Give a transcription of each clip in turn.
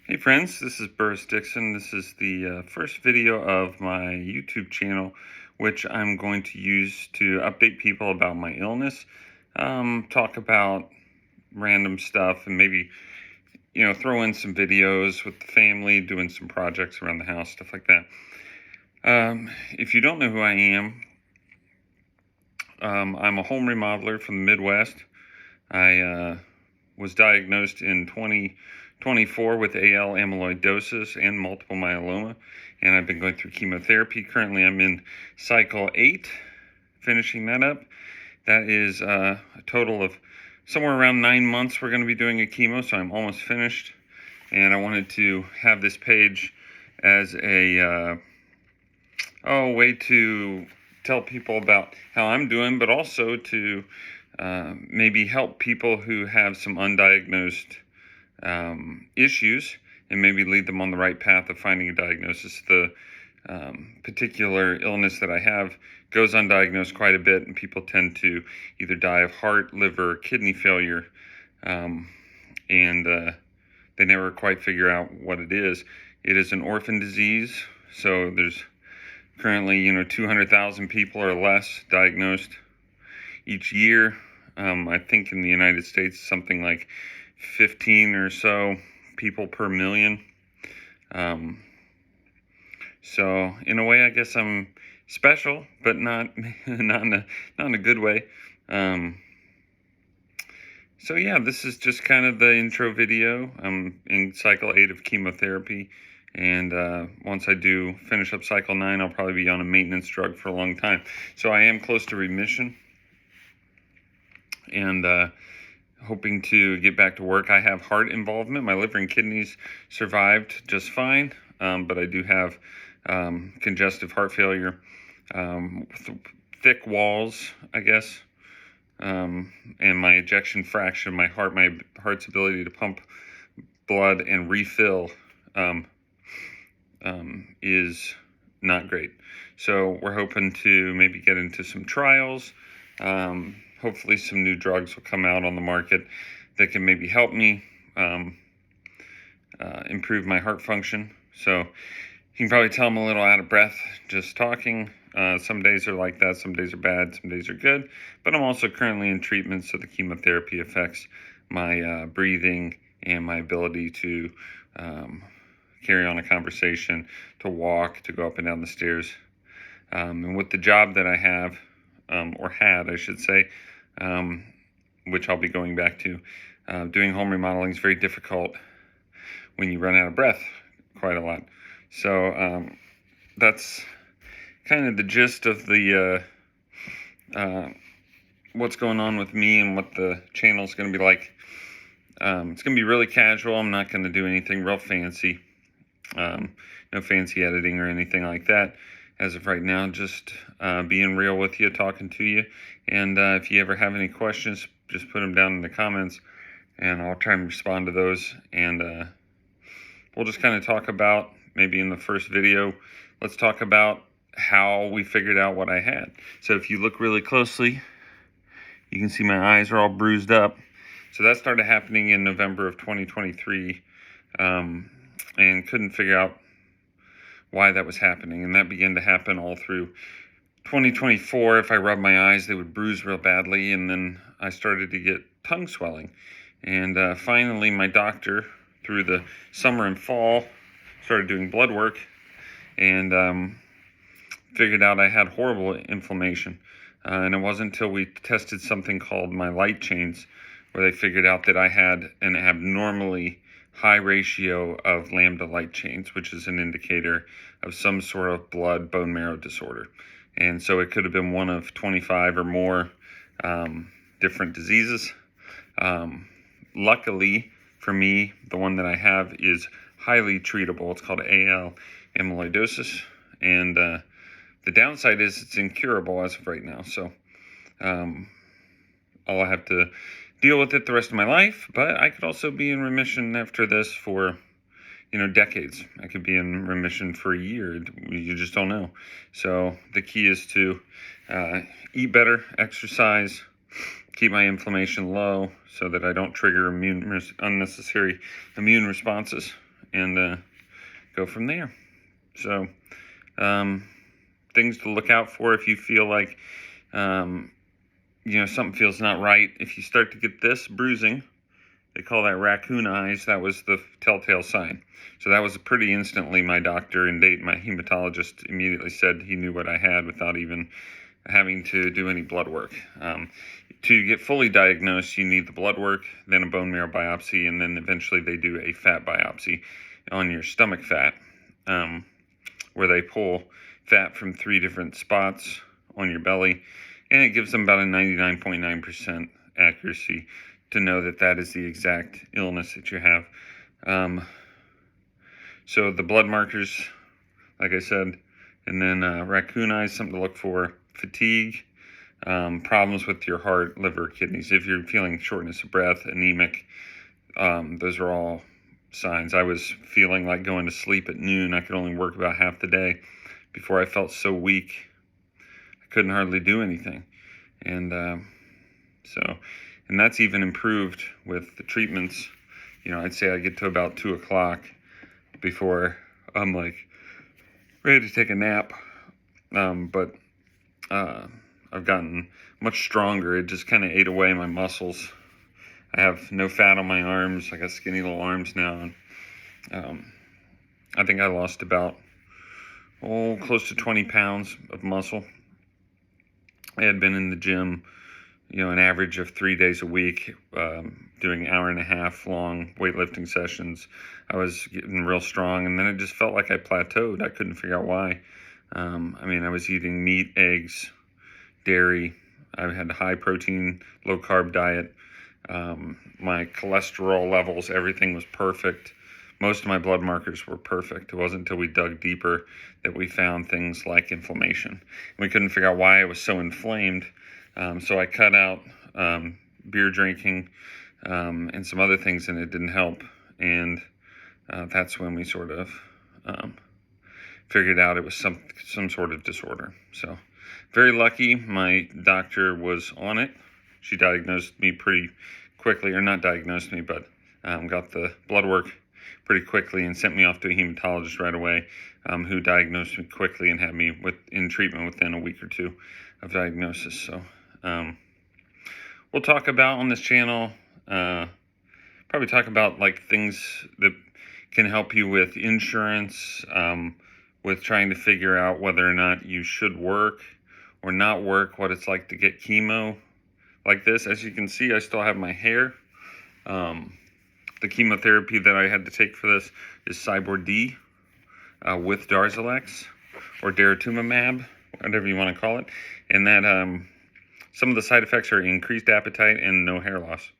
Hey friends, this is Burris Dixon. This is the first video of my YouTube channel, which I'm going to use to update people about my illness, talk about random stuff, and maybe, throw in some videos with the family, doing some projects around the house, stuff like that. If you don't know who I am, I'm a home remodeler from the Midwest. I was diagnosed in 2024 with AL amyloidosis and multiple myeloma, and I've been going through chemotherapy. Currently, I'm in cycle 8, finishing that up. That is a total of somewhere around 9 months we're going to be doing a chemo, so I'm almost finished. And I wanted to have this page as a way to tell people about how I'm doing, but also to maybe help people who have some undiagnosed issues and maybe lead them on the right path of finding a diagnosis. The particular illness that I have goes undiagnosed quite a bit, and people tend to either die of heart, liver, kidney failure, and they never quite figure out what it is. It is an orphan disease, so there's currently 200,000 people or less diagnosed each year. I think in the United States something like 15 or so people per million. So in a way, I guess I'm special, but not in a good way. So yeah, this is just kind of the intro video. I'm in cycle 8 of chemotherapy, and once I do finish up cycle 9, I'll probably be on a maintenance drug for a long time. So I am close to remission, and hoping to get back to work. I have heart involvement. My liver and kidneys survived just fine, but I do have congestive heart failure, thick walls, I guess, and my ejection fraction, my heart's ability to pump blood and refill is not great. So we're hoping to maybe get into some trials. Hopefully some new drugs will come out on the market that can maybe help me improve my heart function. So you can probably tell I'm a little out of breath just talking. Some days are like that, some days are bad, some days are good. But I'm also currently in treatment, so the chemotherapy affects my breathing and my ability to carry on a conversation, to walk, to go up and down the stairs. And with the job that I have, or had, I should say, which I'll be going back to, doing home remodeling is very difficult when you run out of breath quite a lot. So that's kind of the gist of the what's going on with me and what the channel is going to be like. It's going to be really casual. I'm not going to do anything real fancy. No fancy editing or anything like that. As of right now, just being real with you, talking to you. And if you ever have any questions, just put them down in the comments, and I'll try and respond to those. And we'll just kind of talk about, maybe in the first video, let's talk about how we figured out what I had. So if you look really closely, you can see my eyes are all bruised up. So that started happening in November of 2023, and couldn't figure out why that was happening. And that began to happen all through 2024. If I rubbed my eyes, they would bruise real badly. And then I started to get tongue swelling. And finally, my doctor, through the summer and fall, started doing blood work and figured out I had horrible inflammation. And it wasn't until we tested something called my light chains where they figured out that I had an abnormally high ratio of lambda light chains, which is an indicator of some sort of blood bone marrow disorder. And so it could have been one of 25 or more different diseases. Luckily for me, the one that I have is highly treatable. It's called AL amyloidosis, and the downside is it's incurable as of right now. So I'll have to deal with it the rest of my life, but I could also be in remission after this for decades. I could be in remission for a year. You just don't know. So the key is to eat better, exercise, keep my inflammation low so that I don't trigger unnecessary immune responses. and go from there. So things to look out for if you feel like something feels not right. If you start to get this bruising, they call that raccoon eyes. That was the telltale sign. So that was pretty instantly. My doctor in Dayton, my hematologist, immediately said he knew what I had without even having to do any blood work. To get fully diagnosed, you need the blood work, then a bone marrow biopsy, and then eventually they do a fat biopsy on your stomach fat, where they pull fat from 3 different spots on your belly, and it gives them about a 99.9% accuracy to know that that is the exact illness that you have. So the blood markers, like I said, and then raccoon eyes, something to look for. Fatigue, problems with your heart, liver, kidneys. If you're feeling shortness of breath, anemic, those are all signs. I was feeling like going to sleep at noon. I could only work about half the day before I felt so weak I couldn't hardly do anything. And and that's even improved with the treatments. I'd say I get to about 2 o'clock before I'm like ready to take a nap. But I've gotten much stronger. It just kind of ate away my muscles. I have no fat on my arms. I got skinny little arms now. And I think I lost about close to 20 pounds of muscle. I had been in the gym, an average of 3 days a week, doing 1.5 hour long weightlifting sessions. I was getting real strong, and then it just felt like I plateaued. I couldn't figure out why. I was eating meat, eggs, dairy. I had a high protein, low carb diet. My cholesterol levels, everything was perfect. Most of my blood markers were perfect. It wasn't until we dug deeper that we found things like inflammation. We couldn't figure out why I was so inflamed. So I cut out beer drinking and some other things, and it didn't help. And that's when we sort of figured out it was some sort of disorder. So very lucky my doctor was on it. She diagnosed me pretty quickly, or not diagnosed me, but got the blood work pretty quickly and sent me off to a hematologist right away, who diagnosed me quickly and had me in treatment within a week or 2 of diagnosis. So we'll talk about on this channel, probably talk about like things that can help you with insurance, with trying to figure out whether or not you should work or not work, what it's like to get chemo like this. As you can see, I still have my hair. The chemotherapy that I had to take for this is Cybor D with Darzalex or daratumumab, whatever you want to call it. And that some of the side effects are increased appetite and no hair loss.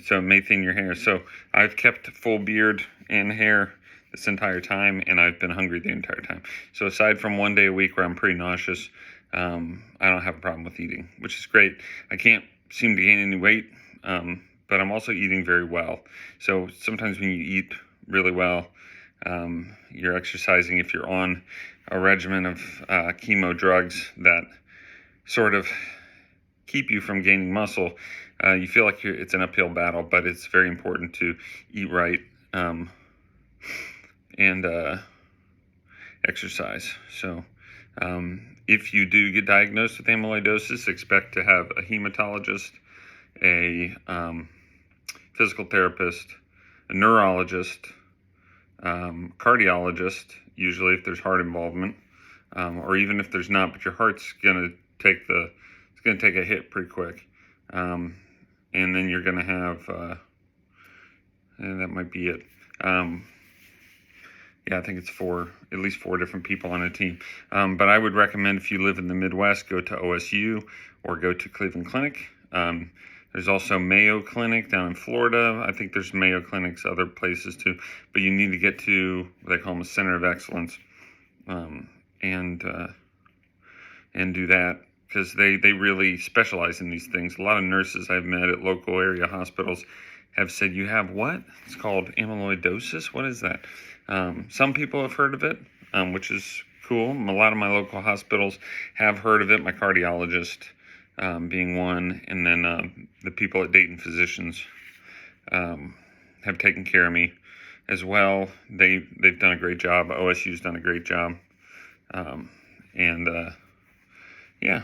So it may thin your hair. So I've kept full beard and hair this entire time, and I've been hungry the entire time. So aside from 1 day a week where I'm pretty nauseous, I don't have a problem with eating, which is great. I can't seem to gain any weight, but I'm also eating very well. So sometimes when you eat really well, you're exercising. If you're on a regimen of chemo drugs that sort of keep you from gaining muscle, you feel like it's an uphill battle, but it's very important to eat right and exercise. So if you do get diagnosed with amyloidosis, expect to have a hematologist, a physical therapist, a neurologist, cardiologist, usually if there's heart involvement, or even if there's not, but your heart's going to take a hit pretty quick. And then you're going to have, and that might be it. I think it's at least four different people on a team. But I would recommend, if you live in the Midwest, go to OSU or go to Cleveland Clinic. There's also Mayo Clinic down in Florida. I think there's Mayo Clinics other places too. But you need to get to what they call them a center of excellence, and do that, because they really specialize in these things. A lot of nurses I've met at local area hospitals have said, "You have what? It's called amyloidosis? What is that?" Some people have heard of it, which is cool. A lot of my local hospitals have heard of it, my cardiologist being one, and then the people at Dayton Physicians have taken care of me as well. They've done a great job. OSU's done a great job. Yeah,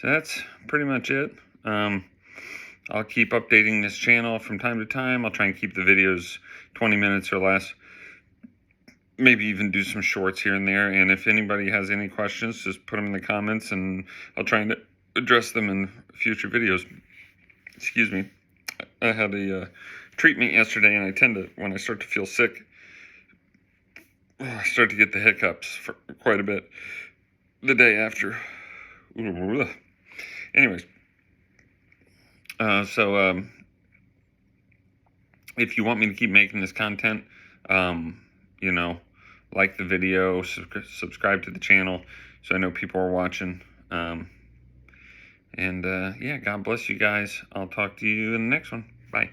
so that's pretty much it. I'll keep updating this channel from time to time. I'll try and keep the videos 20 minutes or less. Maybe even do some shorts here and there. And if anybody has any questions, just put them in the comments and I'll try and address them in future videos. Excuse me. I had a treatment yesterday, and I tend to, when I start to feel sick, I start to get the hiccups for quite a bit the day after. Anyways, so if you want me to keep making this content, you know, like the video, subscribe to the channel so I know people are watching. Yeah, God bless you guys. I'll talk to you in the next one. Bye.